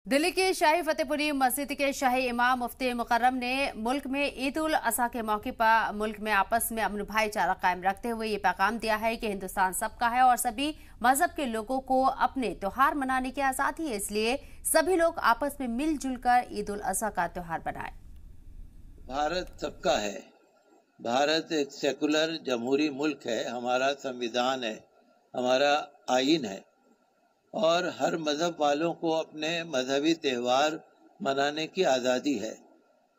दिल्ली के शाही फतेहपुरी मस्जिद के शाही इमाम मुफ्ती मुकर्रम ने मुल्क में ईद उल अज़हा के मौके पर मुल्क में आपस में अमन भाईचारा कायम रखते हुए ये पैगाम दिया है कि हिंदुस्तान सबका है और सभी मजहब के लोगों को अपने त्योहार मनाने की आज़ादी है, इसलिए सभी लोग आपस में मिलजुल कर ईद उल अज़हा का त्योहार बनाएं। भारत सबका है। भारत एक सेकुलर जमहूरी मुल्क है। हमारा संविधान है, हमारा आईन है और हर मज़हब वालों को अपने मजहबी त्यौहार मनाने की आज़ादी है।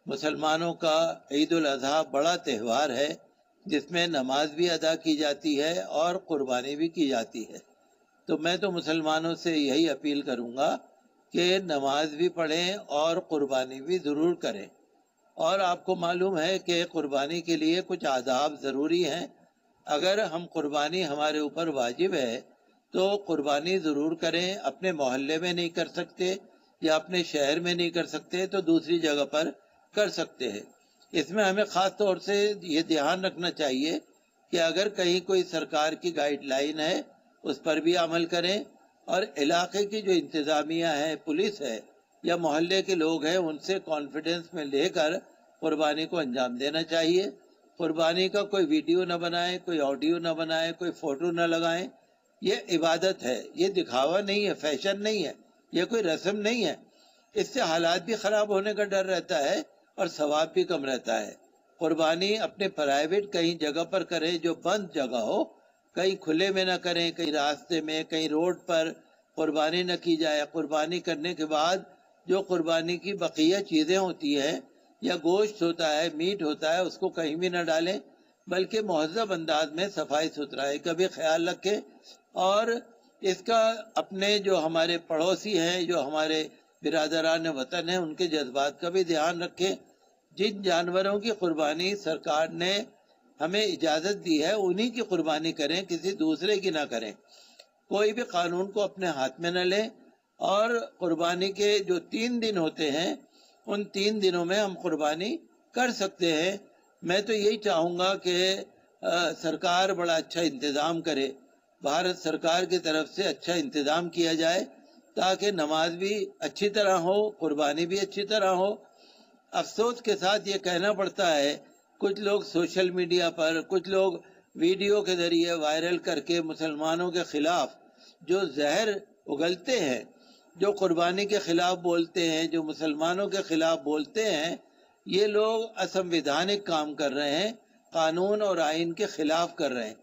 मुसलमानों का ईद उल अज़हा बड़ा त्यौहार है जिसमें नमाज भी अदा की जाती है और कुर्बानी भी की जाती है। तो मैं तो मुसलमानों से यही अपील करूँगा कि नमाज भी पढ़ें और कुर्बानी भी ज़रूर करें। और आपको मालूम है कि कुर्बानी के लिए कुछ आदाब ज़रूरी हैं। अगर हम कुर्बानी हमारे ऊपर वाजिब है तो कुर्बानी ज़रूर करें। अपने मोहल्ले में नहीं कर सकते या अपने शहर में नहीं कर सकते तो दूसरी जगह पर कर सकते हैं। इसमें हमें ख़ास तौर से ये ध्यान रखना चाहिए कि अगर कहीं कोई सरकार की गाइडलाइन है उस पर भी अमल करें और इलाके की जो इंतज़ामिया है, पुलिस है या मोहल्ले के लोग हैं, उनसे कॉन्फिडेंस में लेकर कुर्बानी को अंजाम देना चाहिए। कुर्बानी का कोई वीडियो न बनाएं, कोई ऑडियो न बनाएं, कोई फ़ोटो न लगाएं। ये इबादत है, ये दिखावा नहीं है, फैशन नहीं है, ये कोई रस्म नहीं है। इससे हालात भी ख़राब होने का डर रहता है और सवाब भी कम रहता है। कुर्बानी अपने प्राइवेट कहीं जगह पर करें जो बंद जगह हो, कहीं खुले में न करें, कहीं रास्ते में, कहीं रोड पर कुर्बानी न की जाए। कुर्बानी करने के बाद जो कुर्बानी की बकिया चीज़ें होती हैं या गोश्त होता है, मीट होता है, उसको कहीं भी न डालें, बल्कि महज़ब अंदाज में सफाई सुथराई का भी ख्याल रखें। और इसका अपने जो हमारे पड़ोसी हैं, जो हमारे बिरादरान वतन हैं, उनके जज्बात का भी ध्यान रखें। जिन जानवरों की कुर्बानी सरकार ने हमें इजाज़त दी है उन्हीं की कुर्बानी करें, किसी दूसरे की ना करें। कोई भी कानून को अपने हाथ में न लें। और कुर्बानी के जो 3 दिन होते हैं उन 3 दिनों में हम कुर्बानी कर सकते हैं। मैं तो यही चाहूँगा कि सरकार बड़ा अच्छा इंतज़ाम करे, भारत सरकार की तरफ से अच्छा इंतज़ाम किया जाए ताकि नमाज भी अच्छी तरह हो, कुर्बानी भी अच्छी तरह हो। अफसोस के साथ ये कहना पड़ता है, कुछ लोग सोशल मीडिया पर, कुछ लोग वीडियो के जरिए वायरल करके मुसलमानों के खिलाफ जो जहर उगलते हैं, जो कुर्बानी के खिलाफ बोलते हैं, जो मुसलमानों के खिलाफ बोलते हैं, ये लोग असंवैधानिक काम कर रहे हैं, कानून और आइन के खिलाफ कर रहे हैं।